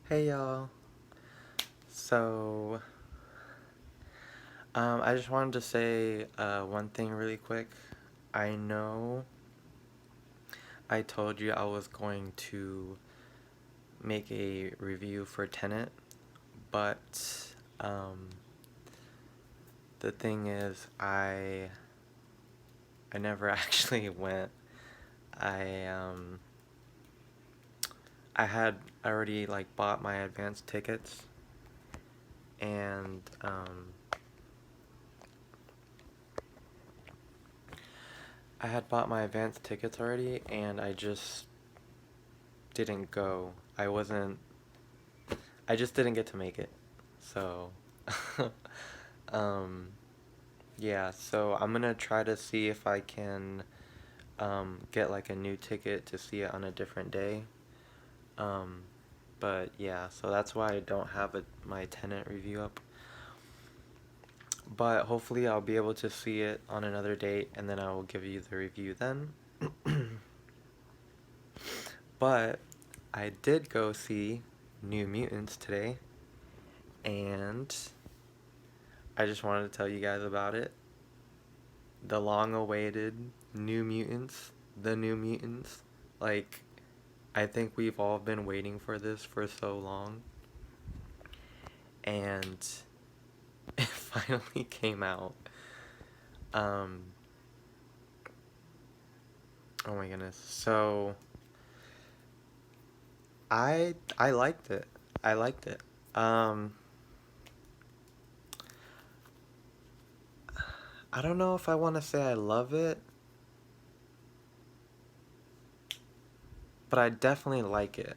Hey y'all. So, I just wanted to say one thing really quick. I know I told you I was going to make a review for Tenet, but um, the thing is, I never actually went. I um, I had already like bought my advance tickets, and I had bought my advance tickets already, and I just didn't go. I just didn't get to make it. So, um, yeah, so I'm gonna try to see if I can get like a new ticket to see it on a different day. Um, but yeah, so that's why I don't have my tenant review up. But hopefully I'll be able to see it on another date and then I will give you the review then. But I did go see New Mutants today and I just wanted to tell you guys about it. The long awaited New Mutants, the New Mutants. Like, I think we've all been waiting for this for so long. And it finally came out. Um, oh my goodness. So, I liked it. I liked it. I don't know if I want to say I love it, but I definitely like it.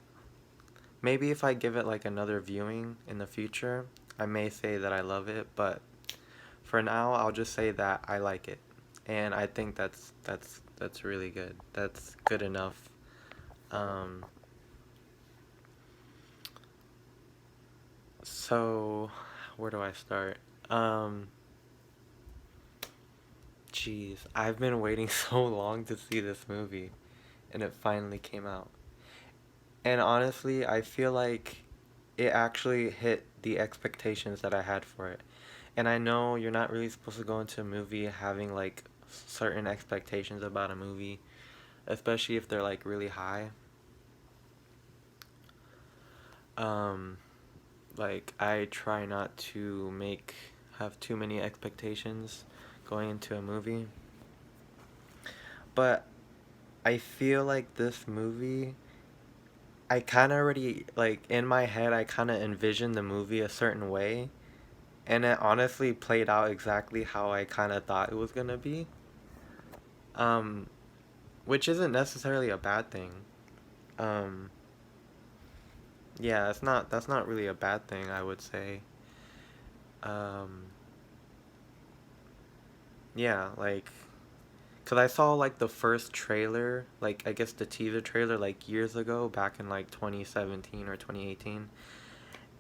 Maybe if I give it like another viewing in the future, I may say that I love it, but for now, I'll just say that I like it, and I think that's really good. That's good enough. Um, so where do I start? Um, Jeez, I've been waiting so long to see this movie, and it finally came out. And honestly, I feel like it actually hit the expectations that I had for it. And I know you're not really supposed to go into a movie having like certain expectations about a movie, especially if they're like really high. Um, like I try not to make have too many expectations going into a movie. But I feel like this movie I kind of already like in my head I kind of envisioned the movie a certain way and it honestly played out exactly how I kind of thought it was going to be. Um which isn't necessarily a bad thing. Um yeah, that's not really a bad thing, I would say. Um yeah, like cuz I saw like the first trailer, like I guess the teaser trailer like years ago back in like 2017 or 2018.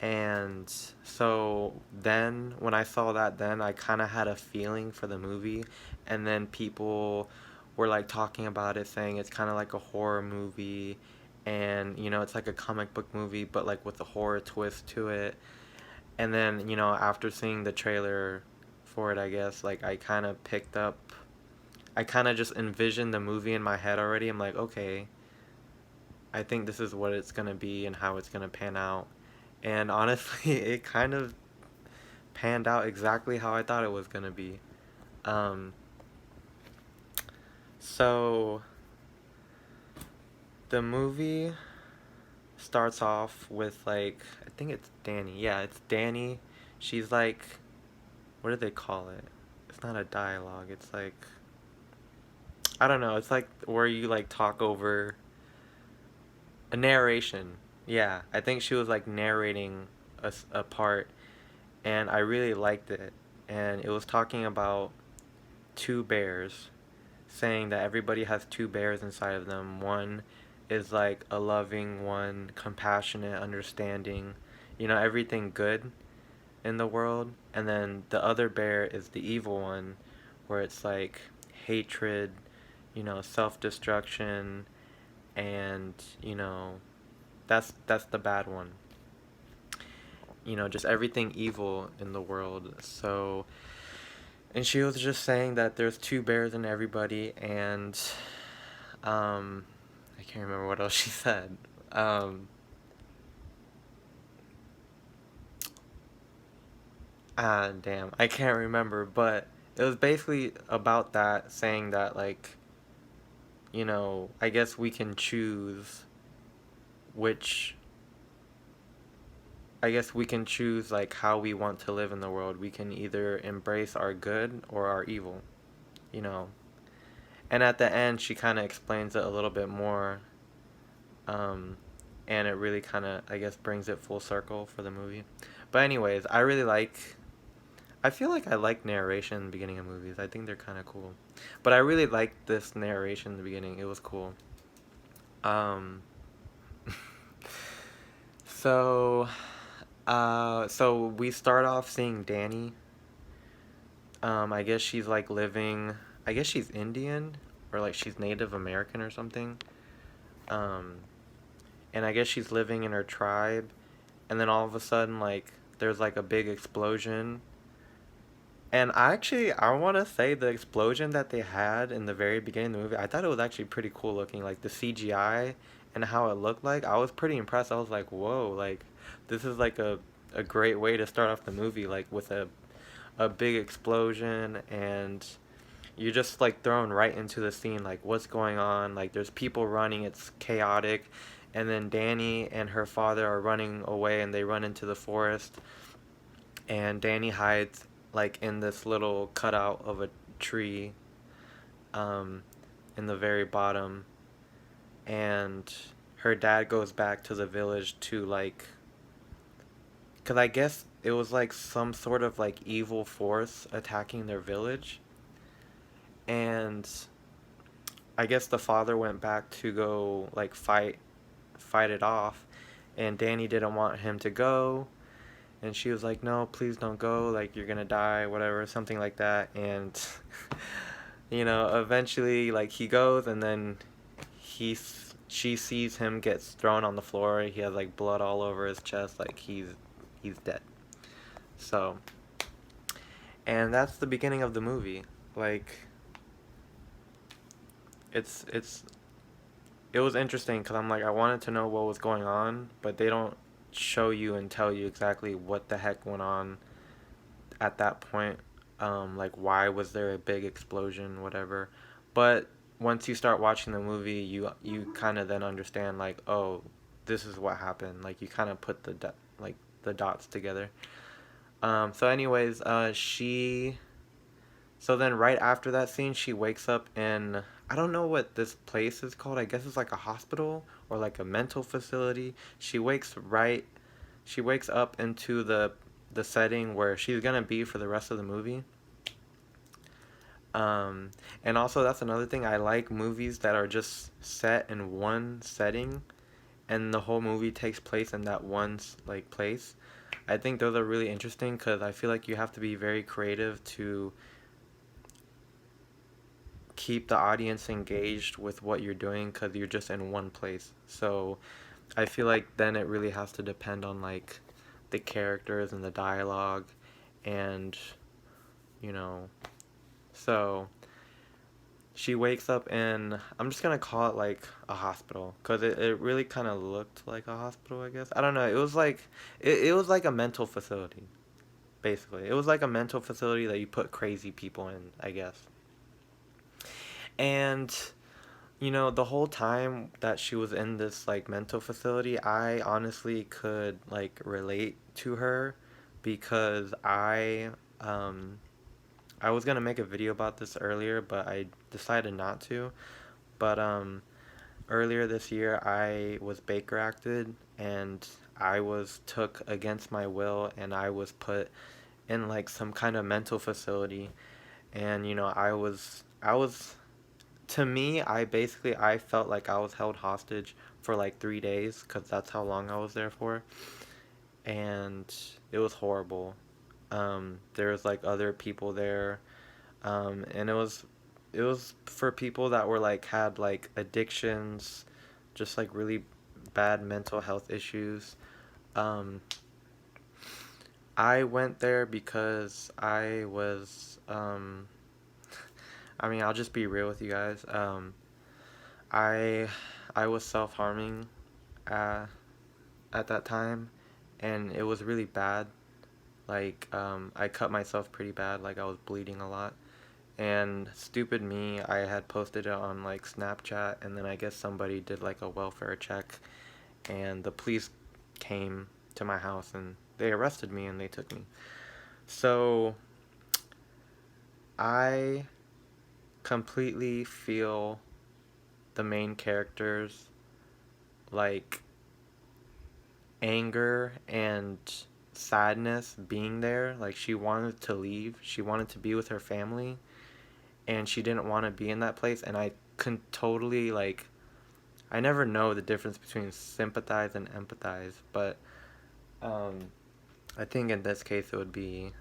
And so then when I saw that then I kind of had a feeling for the movie and then people were like talking about it saying it's kind of like a horror movie and it's like a comic book movie but like with a horror twist to it. And then after seeing the trailer for it I guess like I kind of just envisioned the movie in my head already. I'm like, okay, I think this is what it's going to be and how it's going to pan out. And honestly, it kind of panned out exactly how I thought it was gonna be. Um, so the movie starts off with like I think it's Danny. Yeah, it's Danny. She's like, what do they call it? It's not a dialogue. It's like I don't know. It's like where you like talk over a narration. Yeah, I think she was like narrating a part, and I really liked it. And it was talking about two bears saying that everybody has two bears inside of them. One is like a loving one, compassionate, understanding, everything good in the world. And then the other bear is the evil one, where it's like hatred, self destruction, and that's the bad one. just everything evil in the world. So, and she was just saying that there's two bears in everybody, and um, I can't remember what else she said. Um, damn, I can't remember, but it was basically about that, saying that, like, I guess we can choose which, I guess we can choose, like, how we want to live in the world. We can either embrace our good or our evil, you know. And at the end, she kind of explains it a little bit more, um, and it really kind of, I guess, brings it full circle for the movie. But anyways, I feel like I like narration in the beginning of movies. I think they're kind of cool. But I really liked this narration in the beginning. It was cool. Um, so, so we start off seeing Danny. I guess she's like living. I guess she's Indian or like she's Native American or something. Um, and I guess she's living in her tribe. And then all of a sudden, like, there's like a big explosion. And I want to say the explosion that they had in the very beginning of the movie, I thought it was actually pretty cool looking. Like the CGI and how it looked like, I was pretty impressed. I was like, whoa, like, this is like a great way to start off the movie, like with a big explosion, and you're just like thrown right into the scene, like what's going on. Like there's people running, it's chaotic, and then Danny and her father are running away, and they run into the forest, and Danny hides like in this little cutout of a tree, um, in the very bottom, and her dad goes back to the village to like, cause I guess it was like some sort of like evil force attacking their village, and I guess the father went back to go like fight it off, and Danny didn't want him to go, and she was like, no, please don't go, like you're gonna die, whatever, something like that. And eventually, like, he goes, and then she sees him get thrown on the floor. He has like blood all over his chest, like he's dead. So, and that's the beginning of the movie. Like, it's it was interesting because I'm like, I wanted to know what was going on, but they don't show you and tell you exactly what the heck went on at that point. Like, why was there a big explosion, whatever. But once you start watching the movie, you kind of then understand, like, oh, this is what happened. Like, you kind of put like the dots together. So anyways, so then right after that scene, she wakes up in, I don't know what this place is called. I guess it's like a hospital or like a mental facility. She wakes up into the setting where she's gonna be for the rest of the movie. Um, and also that's another thing. I like movies that are just set in one setting, and the whole movie takes place in that one like place. I think those are really interesting because I feel like you have to be very creative to keep the audience engaged with what you're doing because you're just in one place. So I feel like then it really has to depend on like the characters and the dialogue, and you know so she wakes up in, I'm just gonna call it like a hospital because it really kind of looked like a hospital, I guess. I don't know, it was like it was like a mental facility. Basically, it was like a mental facility that you put crazy people in, I guess. And the whole time that she was in this like mental facility, I honestly could like relate to her because um I was gonna make a video about this earlier, but I decided not to. But earlier this year, I was Baker acted, and I was took against my will, and I was put in like some kind of mental facility, and I was to me, I felt like I was held hostage for like 3 days because that's how long I was there for, and it was horrible. There was like other people there, and it was for people that were like had like addictions, just like really bad mental health issues. Um, I went there because I mean, I'll just be real with you guys. I I was self-harming uh, at that time, and it was really bad. Like, I cut myself pretty bad. Like, I was bleeding a lot. And stupid me, I had posted it on like Snapchat, and then I guess somebody did like a welfare check, and the police came to my house and they arrested me and they took me. So I completely feel the main characters like anger and sadness being there. Like, she wanted to leave, she wanted to be with her family, and she didn't want to be in that place. And I can totally like, I never know the difference between sympathize and empathize, but um, I think in this case it would be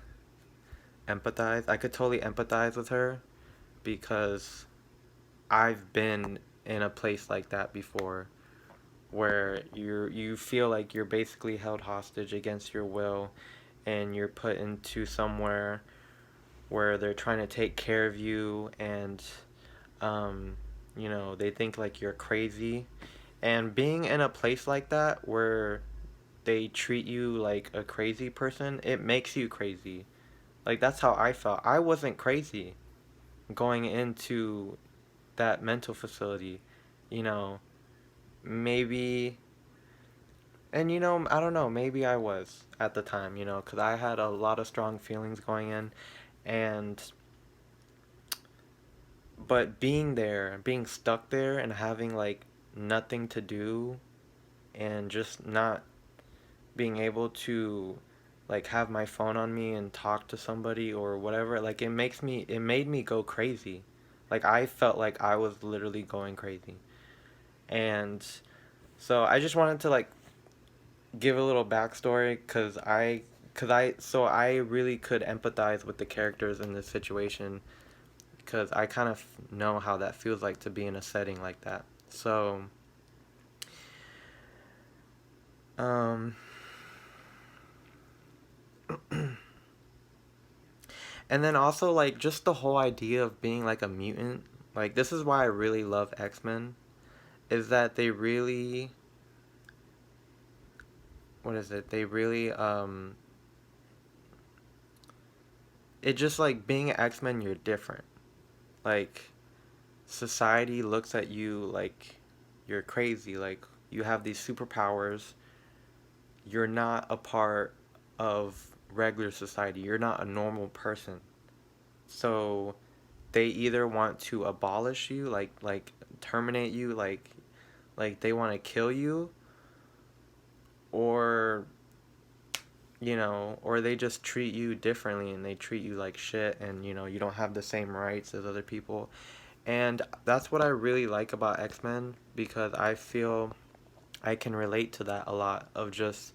empathize. I could totally empathize with her because I've been in a place like that before, where you feel like you're basically held hostage against your will, and you're put into somewhere where they're trying to take care of you, and um, they think like you're crazy. And being in a place like that where they treat you like a crazy person, it makes you crazy. Like, that's how I felt. I wasn't crazy going into that mental facility. You know, maybe, and I don't know, maybe I was at the time, because I had a lot of strong feelings going in. And, but being there, being stuck there, and having like nothing to do, and just not being able to like have my phone on me and talk to somebody or whatever, like it made me go crazy. Like, I felt like I was literally going crazy. And so I just wanted to like give a little backstory, so I really could empathize with the characters in this situation, because I kind of know how that feels like to be in a setting like that. So um and then also, like, just the whole idea of being like a mutant. Like, this is why I really love X-Men, is that they really, what is it? They really it just, like, being an X-Men, you're different. Like, society looks at you like you're crazy. Like, you have these superpowers. You're not a part of regular society. You're not a normal person. So they either want to abolish you, like terminate you, like they want to kill you, or or they just treat you differently, and they treat you like shit, and you don't have the same rights as other people. And that's what I really like about X-Men, because I feel I can relate to that a lot, of just,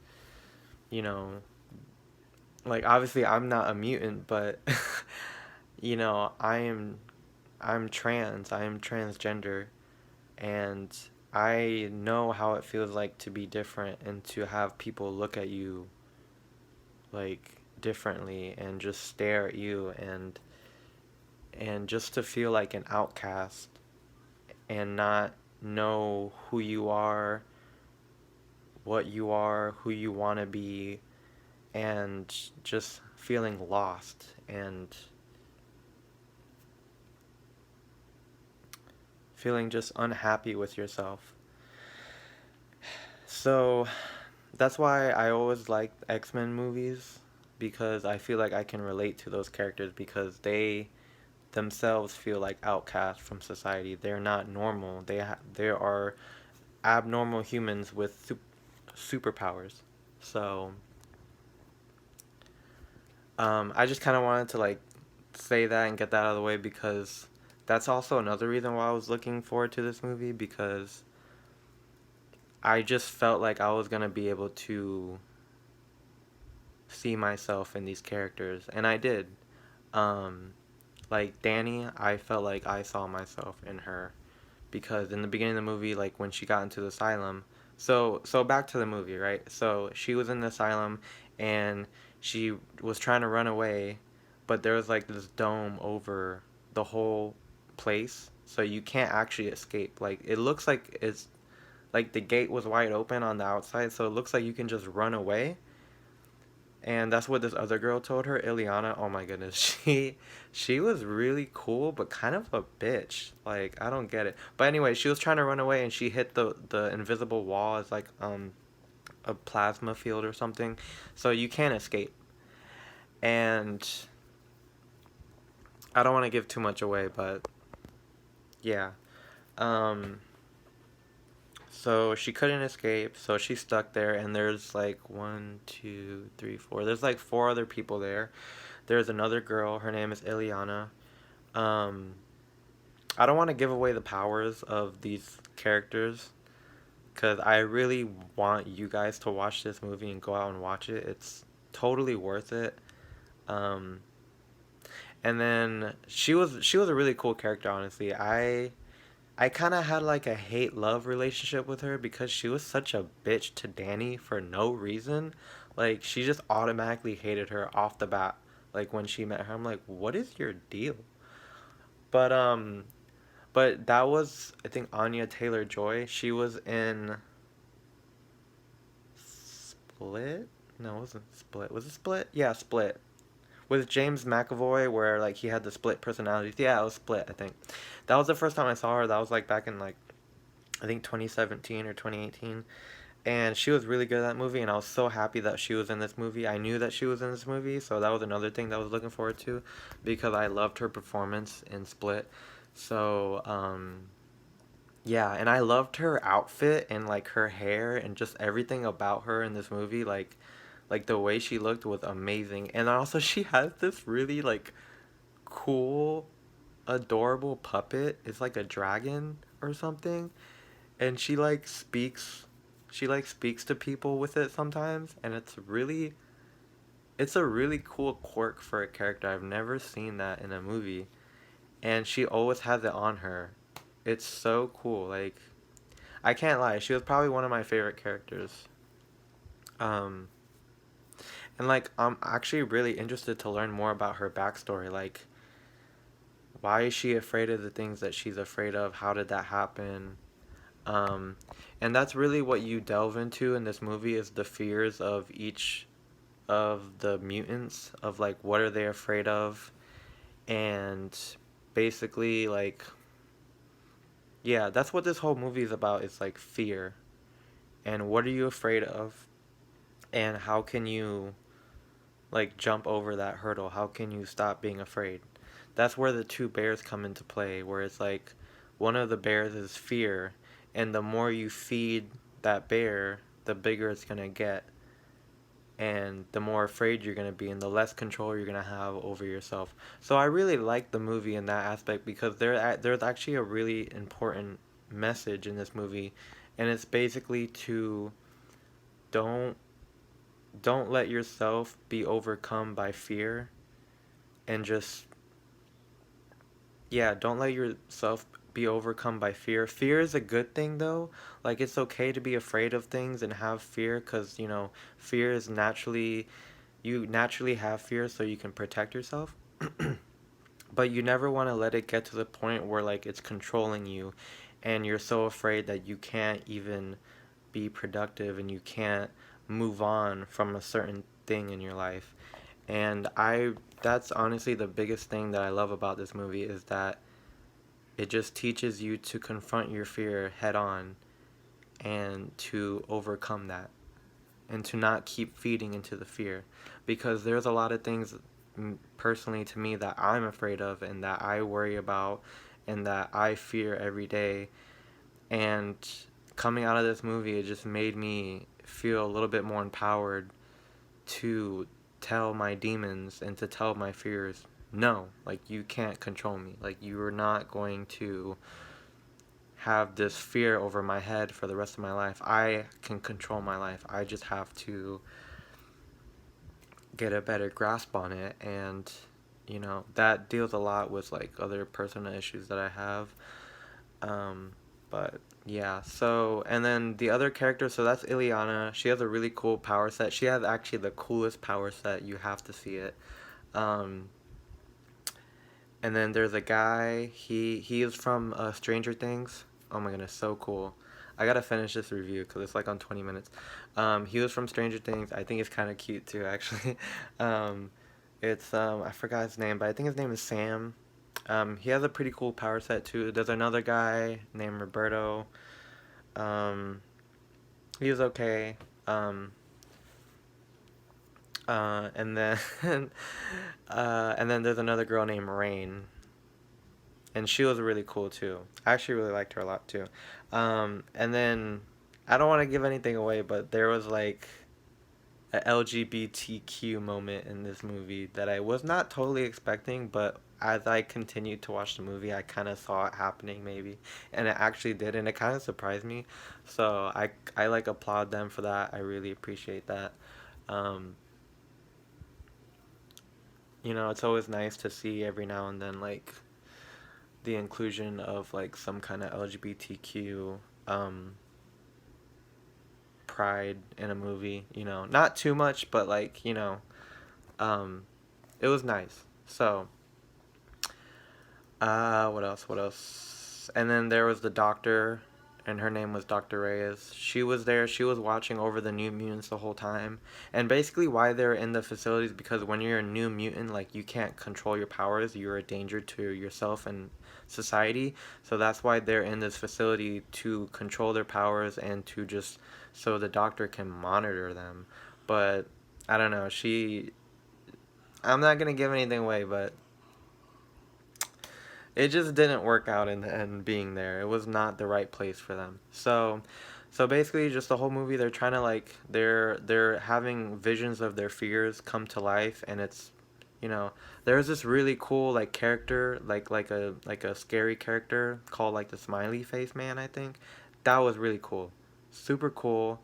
you know, like, obviously I'm not a mutant, but I'm trans, I am transgender, and I know how it feels like to be different and to have people look at you like differently and just stare at you, and just to feel like an outcast and not know who you are, what you are, who you want to be, and just feeling lost and feeling just unhappy with yourself. So that's why I always liked X-Men movies, because I feel like I can relate to those characters, because they themselves feel like outcasts from society. They're not normal. They are abnormal humans with superpowers. So I just kind of wanted to like say that and get that out of the way, because that's also another reason why I was looking forward to this movie, because I just felt like I was gonna be able to see myself in these characters, and I did. Um, like Danny, I felt like I saw myself in her, because in the beginning of the movie, like when she got into the asylum, so back to the movie, right? So she was in the asylum, and she was trying to run away, but there was like this dome over the whole place, so you can't actually escape. Like it looks like it's like the gate was wide open on the outside, so it looks like you can just run away. And that's what this other girl told her, Ileana. Oh my goodness, she was really cool, but kind of a bitch. Like I don't get it. But anyway, she was trying to run away, and she hit the invisible wall as like a plasma field or something, so you can't escape. And I don't want to give too much away, but yeah. Um, so she couldn't escape, so she's stuck there, and there's like one, two, three, four. There's like four other people there. There's another girl. Her name is Ileana. Um, I don't want to give away the powers of these characters because I really want you guys to watch this movie and go out and watch it. It's totally worth it. Um, and then she was a really cool character, honestly. I kind of had like a hate love relationship with her because she was such a bitch to Danny for no reason. Like she just automatically hated her off the bat. Like when she met her, I'm like, "What is your deal?" But but that was, I think, Anya Taylor-Joy. She was in Split. No, it wasn't Split. Was it Split? Yeah, Split. With James McAvoy, where like he had the split personalities. Yeah, it was Split. I think that was the first time I saw her. That was like back in like I think 2017 or 2018. And she was really good at that movie, and I was so happy that she was in this movie. I knew that she was in this movie, so that was another thing that I was looking forward to because I loved her performance in Split. So, yeah, and I loved her outfit and like her hair and just everything about her in this movie. Like the way she looked was amazing. And also she has this really like cool, adorable puppet. It's like a dragon or something, and she like speaks to people with it sometimes, and it's a really cool quirk for a character. I've never seen that in a movie, and she always has it on her. It's so cool. Like I can't lie, she was probably one of my favorite characters. um and like I'm actually really interested to learn more about her backstory. Like why is she afraid of the things that she's afraid of? How did that happen? um and that's really what you delve into in this movie, is the fears of each of the mutants, of like what are they afraid of. And basically like, yeah, that's what this whole movie is about. It's like fear, and what are you afraid of, and how can you like jump over that hurdle? How can you stop being afraid? That's where the two bears come into play, where it's like one of the bears is fear, and the more you feed that bear, the bigger it's going to get, and the more afraid you're going to be, and the less control you're going to have over yourself. So I really like the movie in that aspect because there's actually a really important message in this movie, and it's basically to don't don't let yourself be overcome by fear, and just, yeah, don't let yourself be overcome by fear. Fear is a good thing though. Like it's okay to be afraid of things and have fear, cuz fear is naturally, you naturally have fear so you can protect yourself. But you never want to let it get to the point where like it's controlling you, and you're so afraid that you can't even be productive and you can't move on from a certain thing in your life. And I that's honestly the biggest thing that I love about this movie, is that it just teaches you to confront your fear head on and to overcome that, and to not keep feeding into the fear, because there's a lot of things, personally to me, that I'm afraid of and that I worry about and that I fear every day. And coming out of this movie, it just made me feel a little bit more empowered to tell my demons and to tell my fears, no, like you can't control me. Like you are not going to have this fear over my head for the rest of my life. I can control my life. I just have to get a better grasp on it. And that deals a lot with like other personal issues that I have. But Yeah, so, and then the other character, so that's Ileana. She has a really cool power set. She has actually the coolest power set. You have to see it. Um, and then there's a guy, he is from Stranger Things. Oh my goodness, so cool. I gotta finish this review because it's like on 20 minutes. He was from Stranger Things. I think it's kind of cute too, actually. um, I forgot his name, but I think his name is Sam. He has a pretty cool power set too. There's another guy named Roberto. Um, he was okay. Um, and then and then there's another girl named Rain, and she was really cool too. I actually really liked her a lot too. And then I don't want to give anything away, but there was like a LGBTQ moment in this movie that I was not totally expecting, but as I continued to watch the movie, I kind of saw it happening maybe, and it actually did, and it kind of surprised me. So I like applaud them for that. I really appreciate that. Um, it's always nice to see every now and then like the inclusion of like some kind of LGBTQ pride in a movie. Not too much, but like um, it was nice. So what else? What else? And then there was the doctor, and her name was Dr. Reyes. She was there. She was watching over the New Mutants the whole time. And basically, why they're in the facilities because when you're a New Mutant, like you can't control your powers. You're a danger to yourself and society. So that's why they're in this facility to control their powers and to just so the doctor can monitor them. But I don't know. I'm not gonna give anything away, but it just didn't work out in the end being there. It was not the right place for them. So basically just the whole movie they're trying to like they're having visions of their fears come to life, and it's you know, there's this really cool like character, like a scary character called like the Smiley Face Man, I think. That was really cool. Super cool.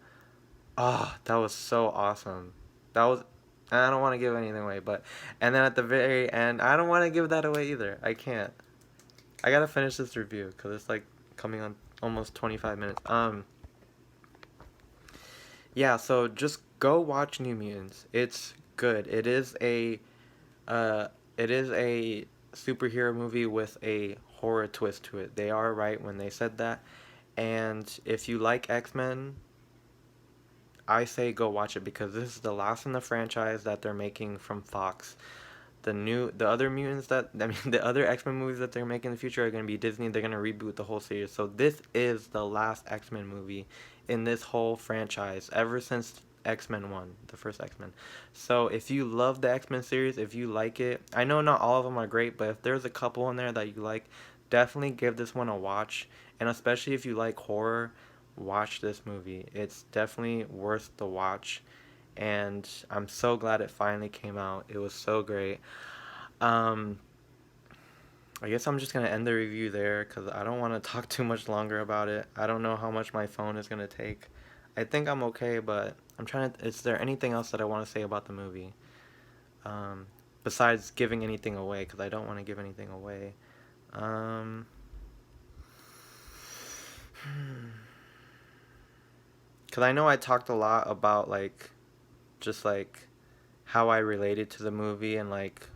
Ah, that was so awesome. That was I don't want to give anything away, but and then at the very end, I don't want to give that away either. I can't. I gotta finish this review because it's like coming on almost 25 minutes. Yeah. So just go watch New Mutants. It's good. Uh, it is a superhero movie with a horror twist to it. They are right when they said that. And if you like X Men, I say go watch it because this is the last in the franchise that they're making from Fox. The other mutants that I mean the other X Men movies that they're making in the future are gonna be Disney. They're gonna reboot the whole series. So this is the last X Men movie in this whole franchise ever since X Men One, the first X Men. So if you love the X Men series, if you like it, I know not all of them are great, but if there's a couple in there that you like, definitely give this one a watch. And especially if you like horror, watch this movie. It's definitely worth the watch, and I'm so glad it finally came out. It was so great. Um, I guess I'm just gonna end the review there because I don't want to talk too much longer about it. I don't know how much my phone is gonna take. I think I'm okay, but I'm trying to. Is there anything else that I want to say about the movie? Um, Besides giving anything away, because I don't want to give anything away. Um, because I know I talked a lot about like just like how I related to the movie and like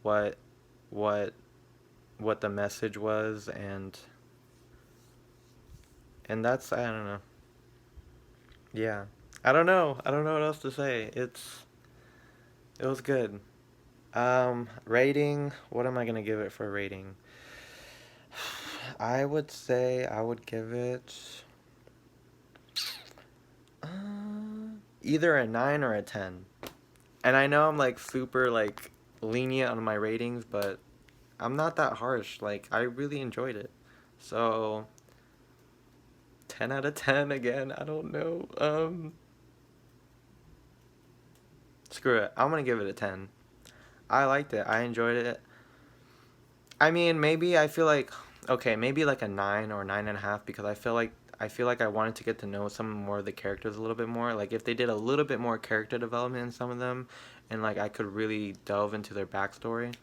what what the message was, and that's I don't know. Yeah. I don't know. I don't know what else to say. It was good. Rating, what am I going to give it for a rating? I would say I would give it uh, either a 9 or a 10. And I know I'm like super like lenient on my ratings, but I'm not that harsh. Like I really enjoyed it. So 10 out of 10 again. I don't know. Screw it. I'm going to give it a 10. I liked it. I enjoyed it. I mean, maybe I feel like okay, maybe like a 9 or 9.5 because I feel like I wanted to get to know some more of the characters a little bit more. Like if they did a little bit more character development in some of them, and like I could really delve into their backstory.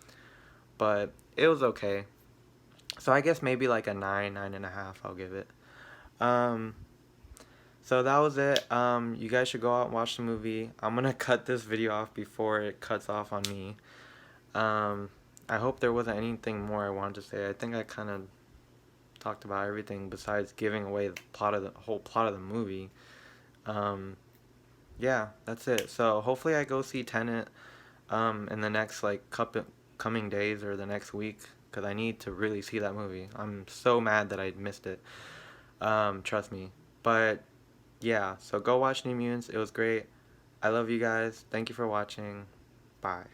But it was okay. So I guess maybe like a 9.5 I'll give it. Um, so that was it. You guys should go out and watch the movie. I'm gonna cut this video off before it cuts off on me. Um, I hope there wasn't anything more I wanted to say. I think I kind of talked about everything besides giving away the plot of the whole plot of the movie. Um, yeah, that's it. So hopefully I go see Tenet in the next like coming days or the next week because I need to really see that movie. I'm so mad that I missed it. Trust me. But yeah, so go watch New Mutants. It was great. I love you guys. Thank you for watching. Bye.